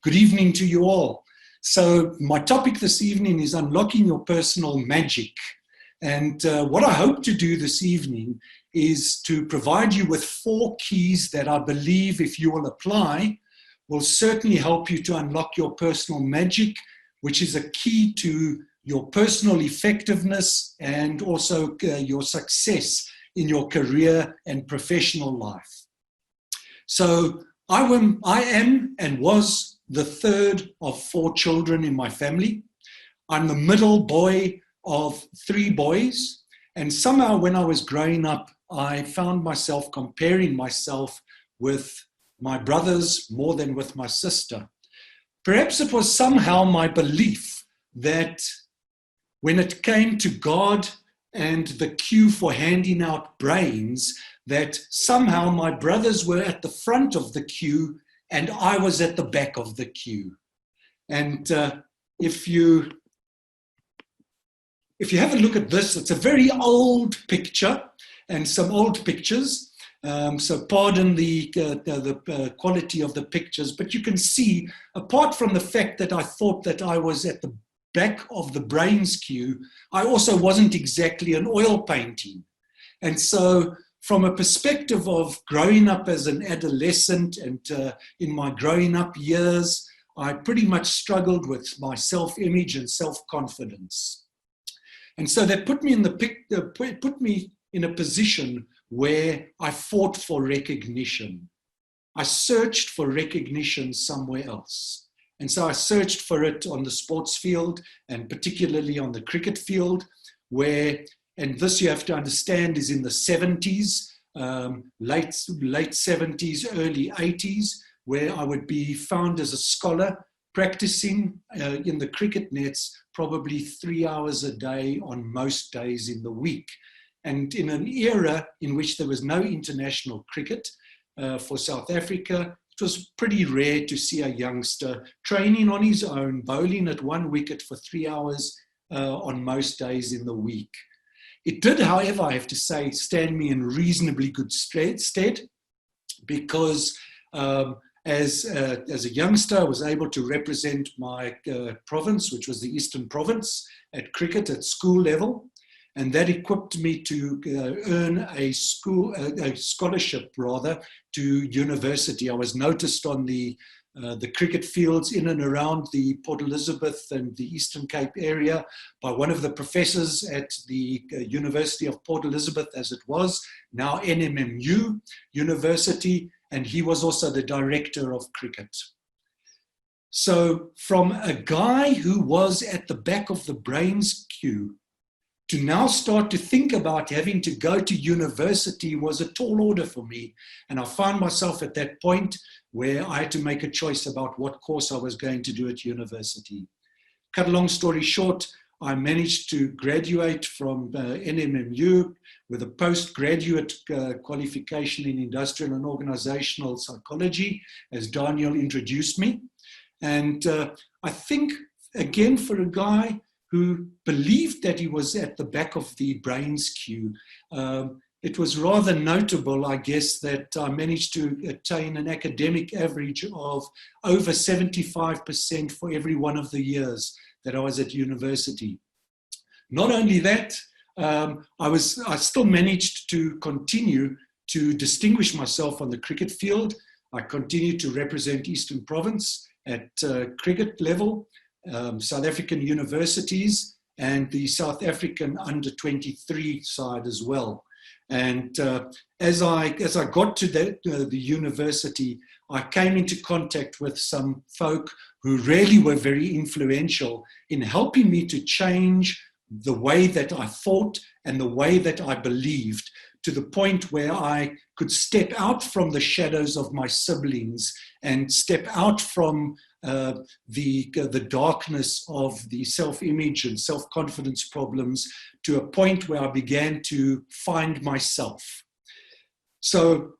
Good evening to you all. So my topic this evening is unlocking your personal magic. And what I hope to do this evening is to provide you with 4 keys that I believe, if you will apply, will certainly help you to unlock your personal magic, which is a key to your personal effectiveness and also your success in your career and professional life. So I am and was the third of 4 children in my family. I'm the middle boy of 3 boys. And somehow when I was growing up, I found myself comparing myself with my brothers more than with my sister. Perhaps it was somehow my belief that when it came to God and the queue for handing out brains, that somehow my brothers were at the front of the queue and I was at the back of the queue. And if you have a look at this, it's a very old picture and some old pictures. So pardon the quality of the pictures, but you can see, apart from the fact that I thought that I was at the back of the brains queue, I also wasn't exactly an oil painting. And so from a perspective of growing up as an adolescent and in my growing up years, I pretty much struggled with my self-image and self-confidence. And so that put me in a position where I fought for recognition. I searched for recognition somewhere else. And so I searched for it on the sports field and particularly on the cricket field where, and this you have to understand, is in the 70s, late 70s, early 80s, where I would be found as a scholar practicing in the cricket nets probably 3 hours a day on most days in the week. And in an era in which there was no international cricket for South Africa, it was pretty rare to see a youngster training on his own, bowling at 1 wicket for 3 hours on most days in the week. It did, however, I have to say, stand me in reasonably good stead because as a youngster, I was able to represent my province, which was the Eastern Province, at cricket at school level. And that equipped me to earn a scholarship to university. I was noticed on the cricket fields in and around the Port Elizabeth and the Eastern Cape area by one of the professors at the University of Port Elizabeth, as it was, now NMMU University, and he was also the director of cricket. So from a guy who was at the back of the brains queue to now start to think about having to go to university was a tall order for me. And I found myself at that point where I had to make a choice about what course I was going to do at university. Cut a long story short, I managed to graduate from NMMU with a postgraduate qualification in industrial and organizational psychology, as Daniel introduced me. And I think, again, for a guy who believed that he was at the back of the brains queue, it was rather notable, I guess, that I managed to attain an academic average of over 75% for every one of the years that I was at university. Not only that, I still managed to continue to distinguish myself on the cricket field. I continued to represent Eastern Province at cricket level, South African universities, and the South African under-23 side as well. And as I got to the university, I came into contact with some folk who really were very influential in helping me to change the way that I thought and the way that I believed, to the point where I could step out from the shadows of my siblings and step out from the darkness of the self-image and self-confidence problems to a point where I began to find myself. So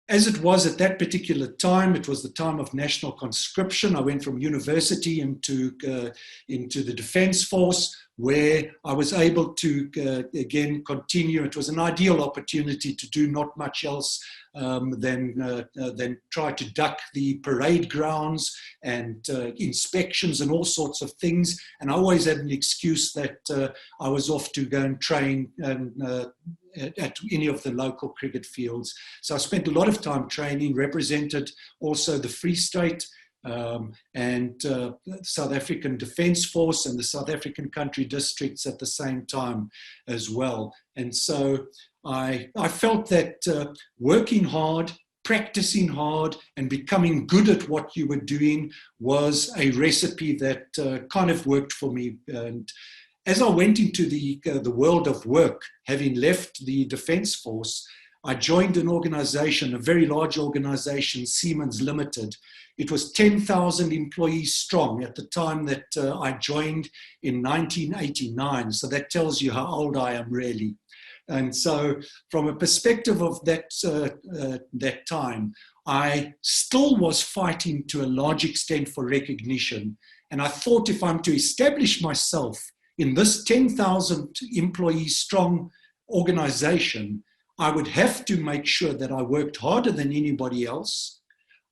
as it was at that particular time, it was the time of national conscription. I went from university into the Defence Force, where I was able to, again, continue. It was an ideal opportunity to do not much else than try to duck the parade grounds and inspections and all sorts of things. And I always had an excuse that I was off to go and train at any of the local cricket fields. So I spent a lot of time training, represented also the Free State and South African Defence Force and the South African country districts at the same time as well. And so I felt that working hard, practicing hard, and becoming good at what you were doing was a recipe that kind of worked for me. And as I went into the world of work, having left the Defence Force, I joined an organization, a very large organization, Siemens Limited. It was 10,000 employees strong at the time that I joined in 1989. So that tells you how old I am, really. And so from a perspective of that time, I still was fighting to a large extent for recognition. And I thought, if I'm to establish myself in this 10,000 employees strong organization, I would have to make sure that I worked harder than anybody else.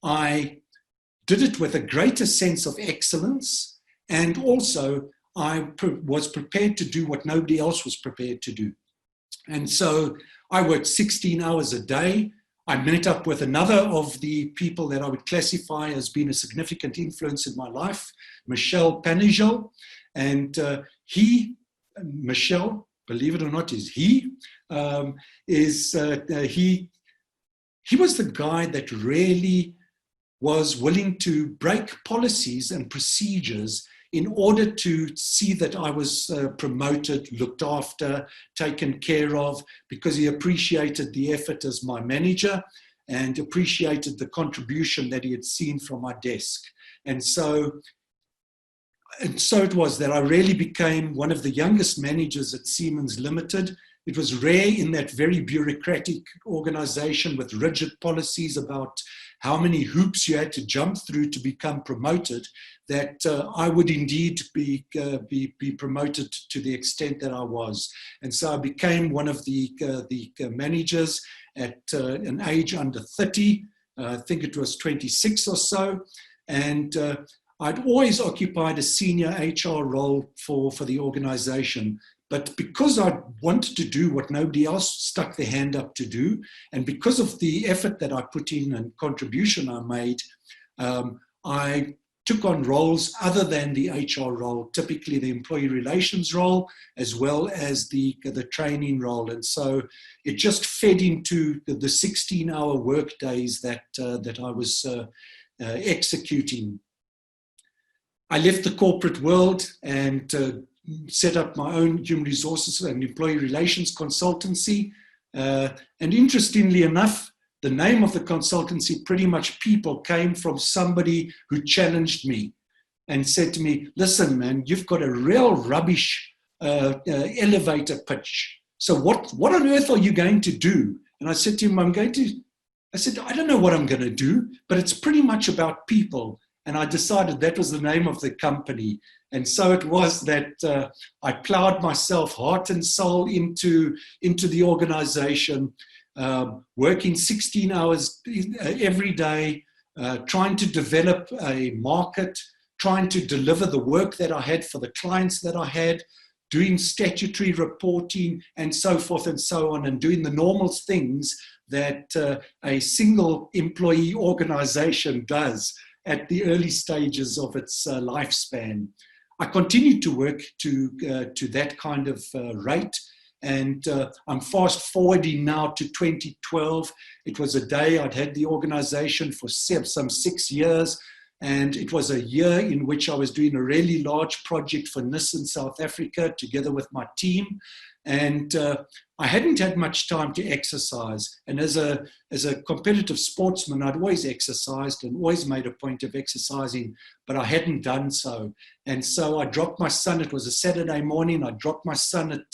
I did it with a greater sense of excellence. And also I was prepared to do what nobody else was prepared to do. And so I worked 16 hours a day. I met up with another of the people that I would classify as being a significant influence in my life, Michel Panigel. And Michel, believe it or not, he was the guy that really was willing to break policies and procedures in order to see that I was promoted, looked after, taken care of, because he appreciated the effort as my manager and appreciated the contribution that he had seen from my desk. And so it was that I really became one of the youngest managers at Siemens Limited. It was rare in that very bureaucratic organization with rigid policies about how many hoops you had to jump through to become promoted, that I would indeed be promoted to the extent that I was. And so I became one of the managers at an age under 30. I think it was 26 or so. And I'd always occupied a senior HR role for the organization. But because I wanted to do what nobody else stuck their hand up to do, and because of the effort that I put in and contribution I made, I took on roles other than the HR role, typically the employee relations role, as well as the training role. And so it just fed into the 16-hour work days that I was executing. I left the corporate world and set up my own human resources and employee relations consultancy. And interestingly enough, the name of the consultancy, Pretty Much People, came from somebody who challenged me and said to me, listen, man, you've got a real rubbish elevator pitch. So what on earth are you going to do? And I said to him, I said, I don't know what I'm going to do, but it's pretty much about people. And I decided that was the name of the company. And so it was that I plowed myself heart and soul into the organization, working 16 hours every day, trying to develop a market, trying to deliver the work that I had for the clients that I had, doing statutory reporting and so forth and so on, and doing the normal things that a single employee organization does at the early stages of its lifespan. I continued to work to that kind of rate, and I'm fast forwarding now to 2012. It was a day I'd had the organization for some 6 years, And it was a year in which I was doing a really large project for NIS in South Africa together with my team. And I hadn't had much time to exercise. And as a competitive sportsman, I'd always exercised and always made a point of exercising, but I hadn't done so. And so I dropped my son. It was a Saturday morning. I dropped my son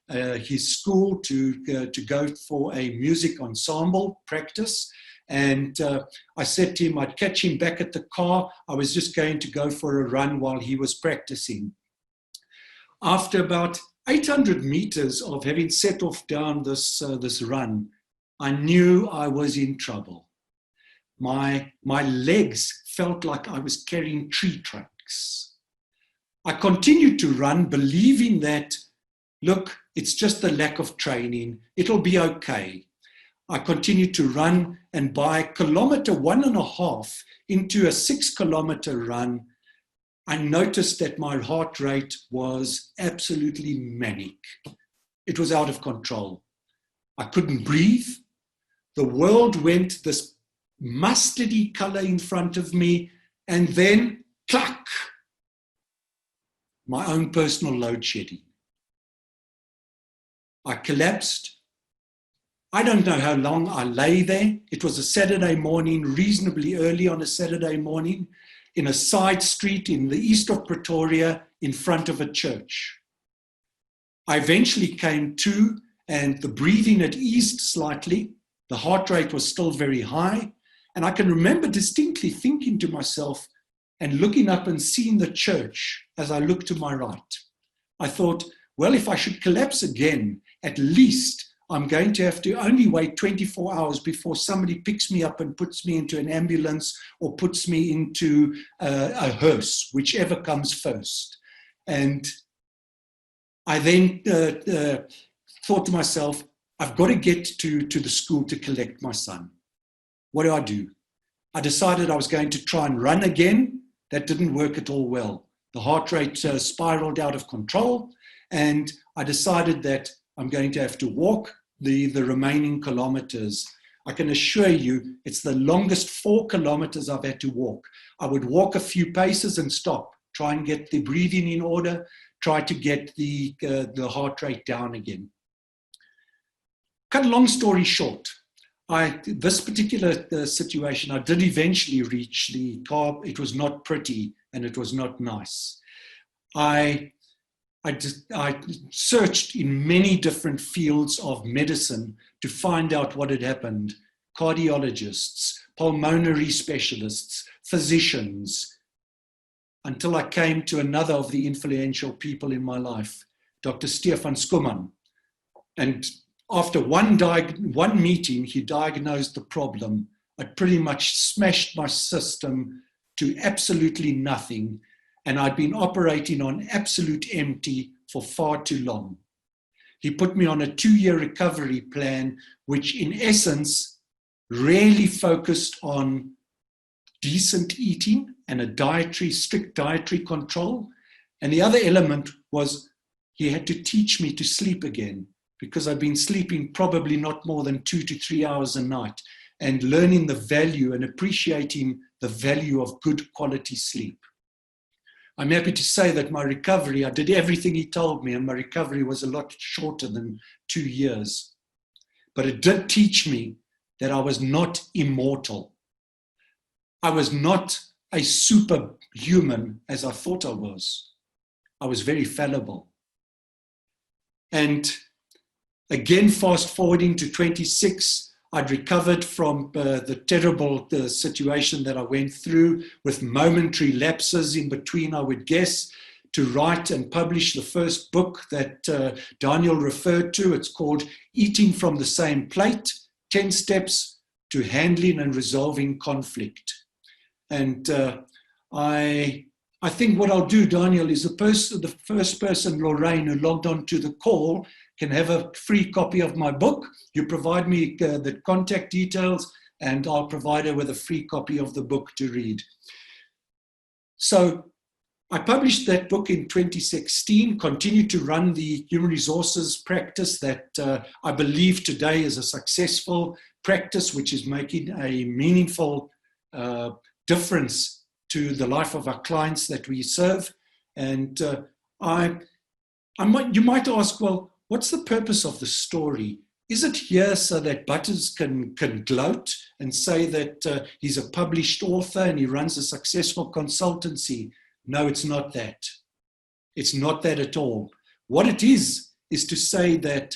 at his school to go for a music ensemble practice. And I said to him, I'd catch him back at the car. I was just going to go for a run while he was practicing. After about 800 meters of having set off down this run, I knew I was in trouble. My legs felt like I was carrying tree trunks. I continued to run, believing that, look, it's just the lack of training. It'll be okay. I continued to run, and by kilometer 1.5 into a 6-kilometer run, I noticed that my heart rate was absolutely manic. It was out of control. I couldn't breathe. The world went this mustardy color in front of me, and then, clack, my own personal load shedding. I collapsed. I don't know how long I lay there. It was a Saturday morning, reasonably early on a Saturday morning, in a side street in the east of Pretoria in front of a church. I eventually came to, and the breathing had eased slightly. The heart rate was still very high. And I can remember distinctly thinking to myself and looking up and seeing the church as I looked to my right. I thought, well, if I should collapse again, at least I'm going to have to only wait 24 hours before somebody picks me up and puts me into an ambulance or puts me into a hearse, whichever comes first. And I then thought to myself, I've got to get to the school to collect my son. What do? I decided I was going to try and run again. That didn't work at all well. The heart rate spiraled out of control, and I decided that I'm going to have to walk the remaining kilometers. I can assure you it's the longest 4 kilometers I've had to walk. I would walk a few paces and stop, try and get the breathing in order, try to get the heart rate down again. Cut a long story short, this particular situation, I did eventually reach the car. It was not pretty and it was not nice. I searched in many different fields of medicine to find out what had happened. Cardiologists, pulmonary specialists, physicians, until I came to another of the influential people in my life, Dr. Stefan Skuman. And after one meeting, he diagnosed the problem. I pretty much smashed my system to absolutely nothing. And I'd been operating on absolute empty for far too long. He put me on a 2-year recovery plan, which in essence really focused on decent eating and a strict dietary control. And the other element was he had to teach me to sleep again, because I'd been sleeping probably not more than 2 to 3 hours a night, and learning the value and appreciating the value of good quality sleep. I'm happy to say that my recovery, I did everything he told me, and my recovery was a lot shorter than 2 years. But it did teach me that I was not immortal. I was not a superhuman as I thought I was. I was very fallible. And again, fast forwarding to 26, I'd recovered from the terrible situation that I went through, with momentary lapses in between, I would guess, to write and publish the first book that Daniel referred to. It's called Eating from the Same Plate, 10 Steps to Handling and Resolving Conflict. And I think what I'll do, Daniel, is the first person, Lorraine, who logged on to the call, can have a free copy of my book. You provide me the contact details, and I'll provide her with a free copy of the book to read. So I published that book in 2016, continued to run the human resources practice that I believe today is a successful practice, which is making a meaningful difference to the life of our clients that we serve. And you might ask, well, what's the purpose of the story? Is it here so that Butters can gloat and say that he's a published author and he runs a successful consultancy? No, it's not that. It's not that at all. What it is to say that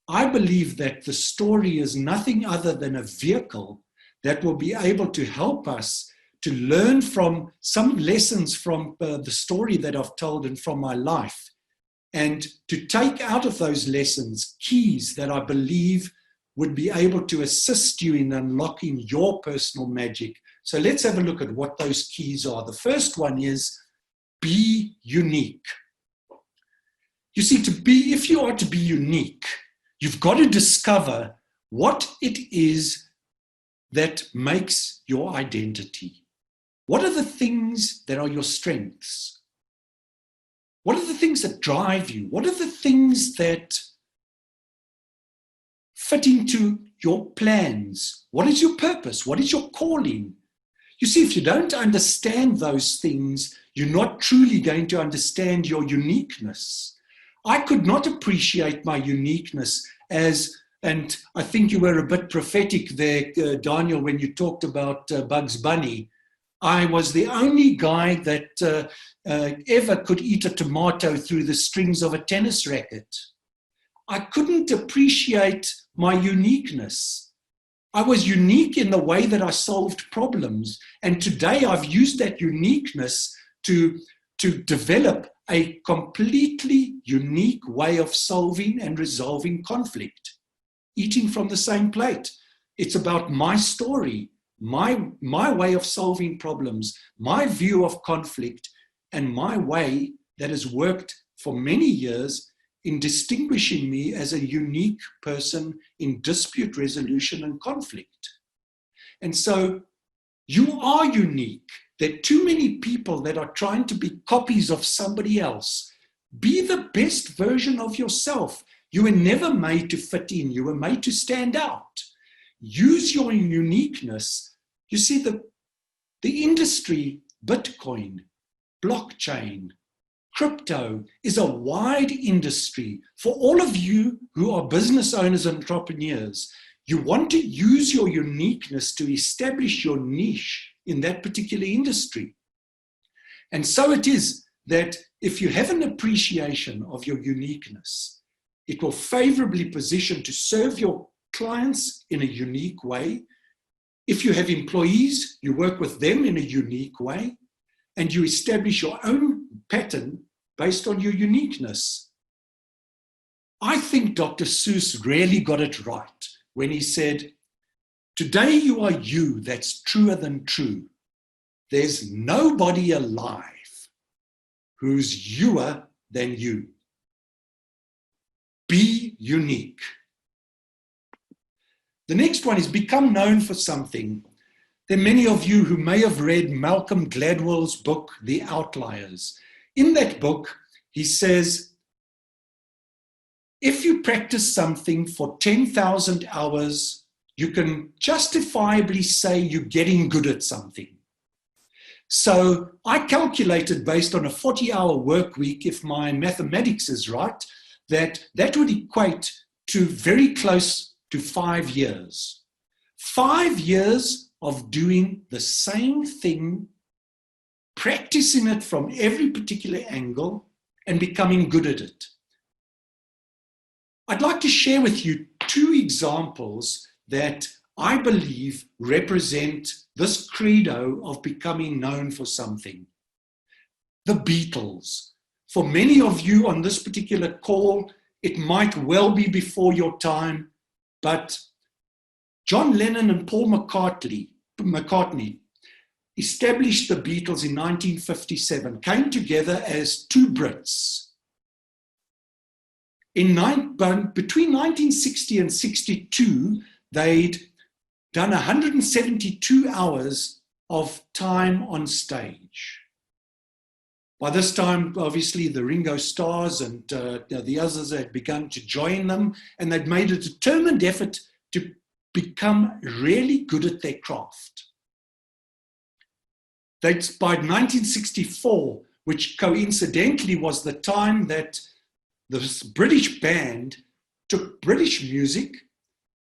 I believe that the story is nothing other than a vehicle that will be able to help us to learn from some lessons from the story that I've told and from my life, and to take out of those lessons keys that I believe would be able to assist you in unlocking your personal magic. So let's have a look at what those keys are. The first one is be unique. You see, if you are to be unique, you've got to discover what it is that makes your identity. What are the things that are your strengths? What are the things that drive you? What are the things that fit into your plans? What is your purpose? What is your calling? You see, if you don't understand those things, you're not truly going to understand your uniqueness. I could not appreciate my uniqueness and I think you were a bit prophetic there, Daniel, when you talked about Bugs Bunny. I was the only guy that ever could eat a tomato through the strings of a tennis racket. I couldn't appreciate my uniqueness. I was unique in the way that I solved problems. And today I've used that uniqueness to develop a completely unique way of solving and resolving conflict. Eating from the same plate. It's about my story, my way of solving problems, my view of conflict, and my way that has worked for many years in distinguishing me as a unique person in dispute resolution and conflict. And so you are unique. There are too many people that are trying to be copies of somebody else. Be the best version of yourself. You were never made to fit in. You were made to stand out. Use your uniqueness. You see, the industry, Bitcoin, blockchain, crypto is a wide industry. For all of you who are business owners and entrepreneurs, you want to use your uniqueness to establish your niche in that particular industry. And so it is that if you have an appreciation of your uniqueness, it will favorably position to serve your clients in a unique way. If you have employees, you work with them in a unique way, and you establish your own pattern based on your uniqueness. I think Dr. Seuss really got it right when he said, "Today you are you that's truer than true. There's nobody alive who's youer than you." Be unique. The next one is become known for something. There are many of you who may have read Malcolm Gladwell's book, The Outliers. In that book, he says, if you practice something for 10,000 hours, you can justifiably say you're getting good at something. So I calculated based on a 40-hour work week, if my mathematics is right, that would equate to very close to 5 years. 5 years of doing the same thing, practicing it from every particular angle, and becoming good at it. I'd like to share with you 2 examples that I believe represent this credo of becoming known for something. The Beatles. For many of you on this particular call, it might well be before your time, but John Lennon and Paul McCartney established the Beatles in 1957, came together as 2 Brits. Between 1960 and 62, they'd done 172 hours of time on stage. By this time, obviously, the Ringo Starrs and the others had begun to join them, and they'd made a determined effort to become really good at their craft. by 1964, which coincidentally was the time that this British band took British music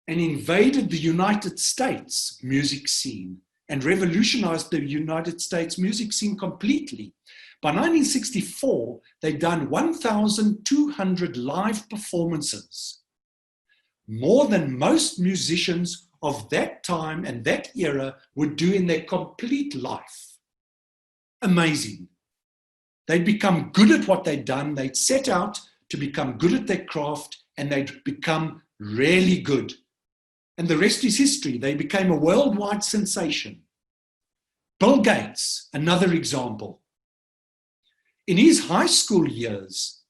and invaded the United States music scene and revolutionized the United States music scene completely. By 1964, they'd done 1,200 live performances, more than most musicians of that time and that era would do in their complete life. Amazing. They'd become good at what they'd done. They'd set out to become good at their craft, and they'd become really good. And the rest is history. They became a worldwide sensation. Bill Gates, another example. In his high school years,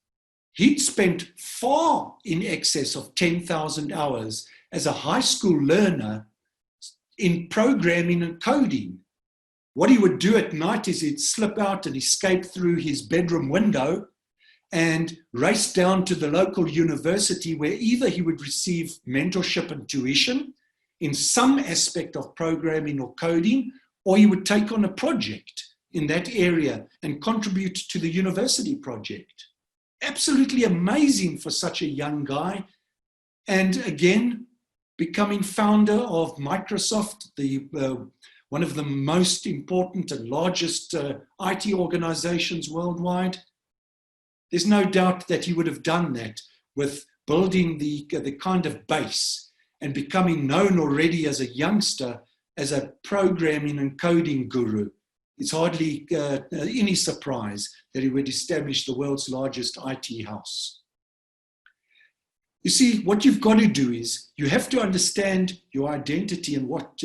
he'd spent far in excess of 10,000 hours as a high school learner in programming and coding. What he would do at night is he'd slip out and escape through his bedroom window and race down to the local university, where either he would receive mentorship and tuition in some aspect of programming or coding, or he would take on a project in that area and contribute to the university project. Absolutely amazing for such a young guy. And again, becoming founder of Microsoft, one of the most important and largest IT organizations worldwide. There's no doubt that he would have done that with building the kind of base and becoming known already as a youngster as a programming and coding guru. It's hardly any surprise that he would establish the world's largest IT house. You see, what you've got to do is you have to understand your identity and what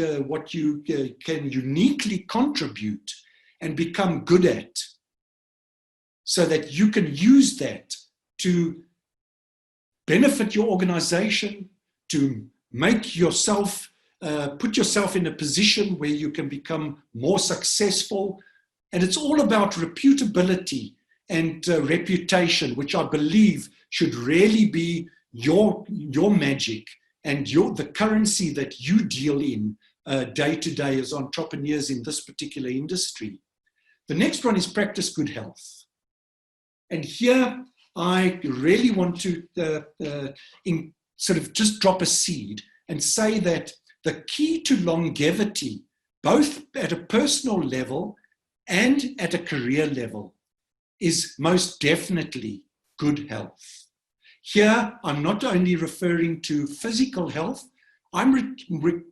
you can uniquely contribute and become good at, so that you can use that to benefit your organization, to make yourself, put yourself in a position where you can become more successful. And it's all about reputability and reputation, which I believe should really be your magic and the currency that you deal in day to day as entrepreneurs in this particular industry. The next one is practice good health. And here I really want to sort of just drop a seed and say that the key to longevity, both at a personal level and at a career level, is most definitely good health. Here, I'm not only referring to physical health, I'm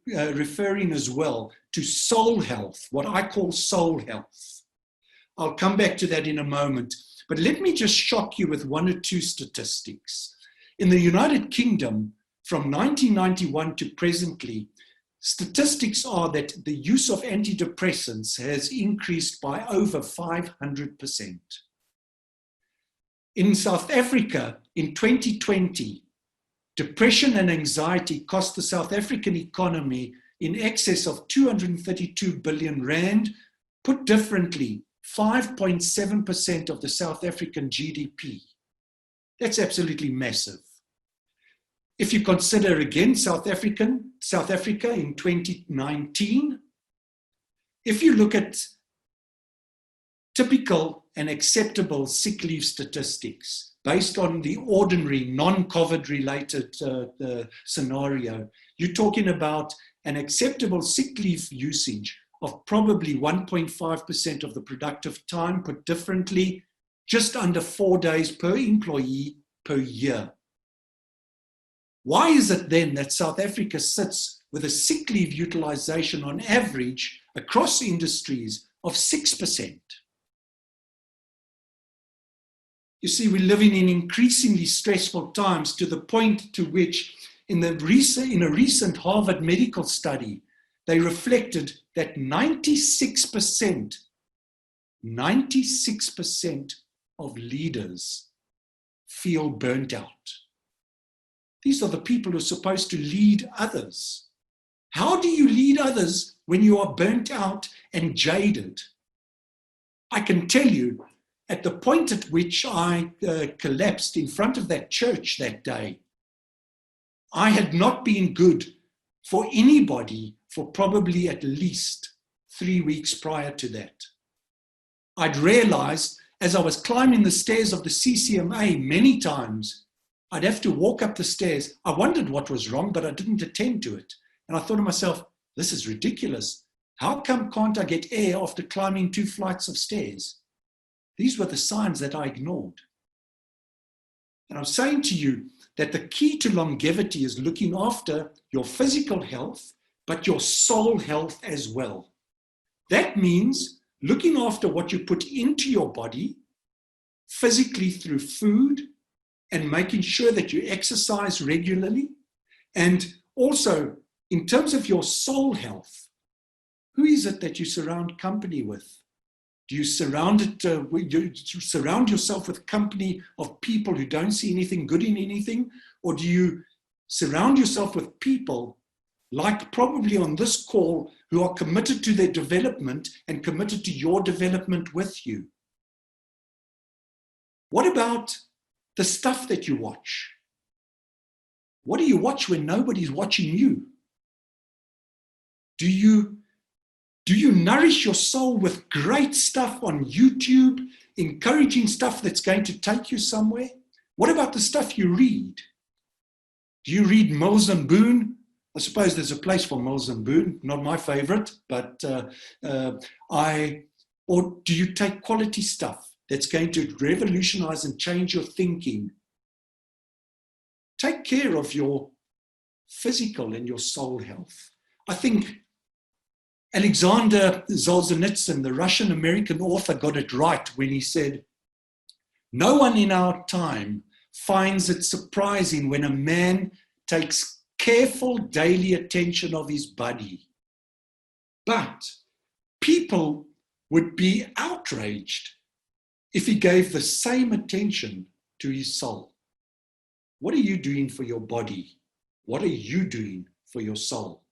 referring as well to soul health, what I call soul health. I'll come back to that in a moment, but let me just shock you with one or two statistics. In the United Kingdom, from 1991 to presently, statistics are that the use of antidepressants has increased by over 500%. In South Africa, in 2020, depression and anxiety cost the South African economy in excess of 232 billion rand. Put differently, 5.7% of the South African GDP. That's absolutely massive. If you consider again South Africa in 2019, if you look at typical and acceptable sick leave statistics based on the ordinary non-COVID related scenario, you're talking about an acceptable sick leave usage of probably 1.5% of the productive time. Put differently, just under 4 days per employee per year. Why is it then that South Africa sits with a sick leave utilization on average across industries of 6%? You see, we're living in increasingly stressful times, to the point to which in a recent Harvard medical study, they reflected that 96% of leaders feel burnt out. These are the people who are supposed to lead others. How do you lead others when you are burnt out and jaded? I can tell you, at the point at which I collapsed in front of that church that day, I had not been good for anybody for probably at least 3 weeks prior to that. I'd realized as I was climbing the stairs of the CCMA many times, I'd have to walk up the stairs. I wondered what was wrong, but I didn't attend to it. And I thought to myself, this is ridiculous. How come can't I get air after climbing 2 flights of stairs? These were the signs that I ignored. And I'm saying to you that the key to longevity is looking after your physical health, but your soul health as well. That means looking after what you put into your body, physically through food, and making sure that you exercise regularly. And also, in terms of your soul health, who is it that you surround company with? Do you surround yourself with company of people who don't see anything good in anything? Or do you surround yourself with people, like probably on this call, who are committed to their development and committed to your development with you? What about the stuff that you watch? What do you watch when nobody's watching you? Do you nourish your soul with great stuff on YouTube, encouraging stuff that's going to take you somewhere? What about the stuff you read? Do you read Mills and Boon? I suppose there's a place for Mills and Boon, not my favorite, but or do you take quality stuff that's going to revolutionize and change your thinking? Take care of your physical and your soul health. I think Alexander Solzhenitsyn, the Russian-American author, got it right when he said, "No one in our time finds it surprising when a man takes careful daily attention of his body. But people would be outraged if he gave the same attention to his soul." What are you doing for your body? What are you doing for your soul?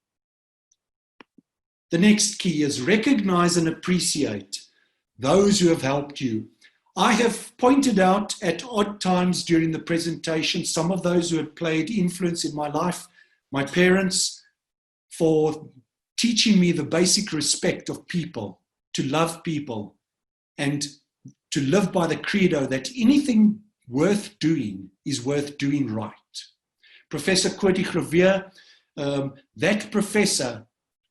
The next key is recognize and appreciate those who have helped you. I have pointed out at odd times during the presentation some of those who have played influence in my life. My parents, for teaching me the basic respect of people, to love people, and to live by the credo that anything worth doing is worth doing right. Professor Koti Gravier, that professor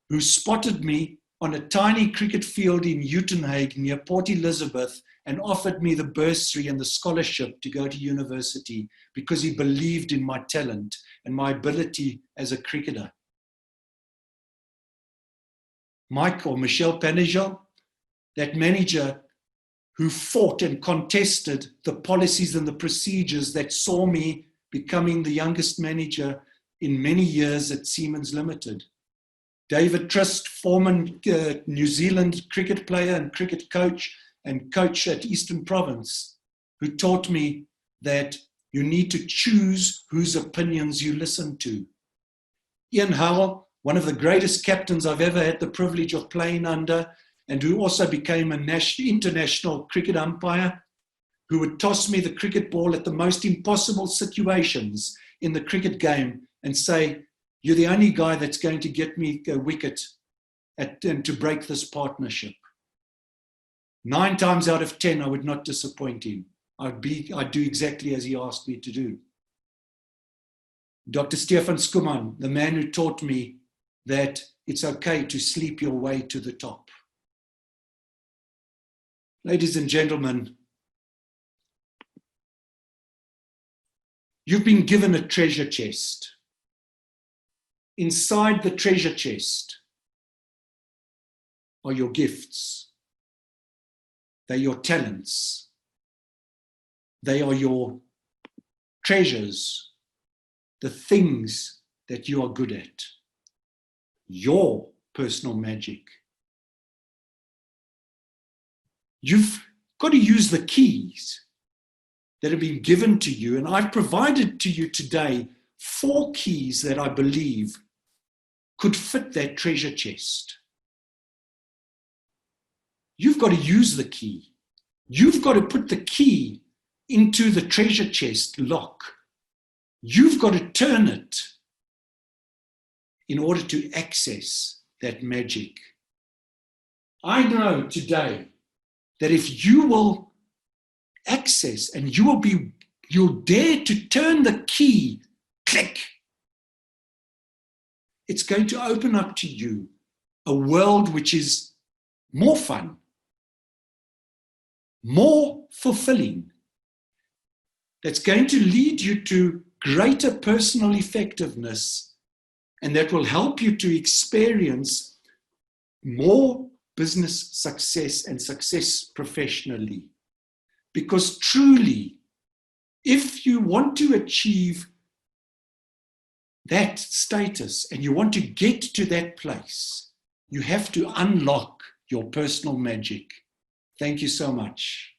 who spotted me on a tiny cricket field in Uitenhage near Port Elizabeth and offered me the bursary and the scholarship to go to university because he believed in my talent and my ability as a cricketer. Mike or Michel Panajal, that manager who fought and contested the policies and the procedures that saw me becoming the youngest manager in many years at Siemens Limited. David Trist, former New Zealand cricket player and cricket coach and coach at Eastern Province, who taught me that you need to choose whose opinions you listen to. Ian Howell, one of the greatest captains I've ever had the privilege of playing under, and who also became an international cricket umpire, who would toss me the cricket ball at the most impossible situations in the cricket game and say, "You're the only guy that's going to get me a wicket and to break this partnership." 9 times out of 10, I would not disappoint him. I'd do exactly as he asked me to do. Dr. Stefan Skuman, the man who taught me that it's okay to sleep your way to the top. Ladies and gentlemen, you've been given a treasure chest. Inside the treasure chest are your gifts. They're your talents. They are your treasures, the things that you are good at, your personal magic. You've got to use the keys that have been given to you, and I've provided to you today 4 keys that I believe could fit that treasure chest. You've got to use the key. You've got to put the key into the treasure chest lock. You've got to turn it in order to access that magic. I know today that if you will access and you'll dare to turn the key, click, it's going to open up to you a world which is more fun, more fulfilling, that's going to lead you to greater personal effectiveness, and that will help you to experience more business success and success professionally. Because truly, if you want to achieve that status and you want to get to that place, you have to unlock your personal magic. Thank you so much.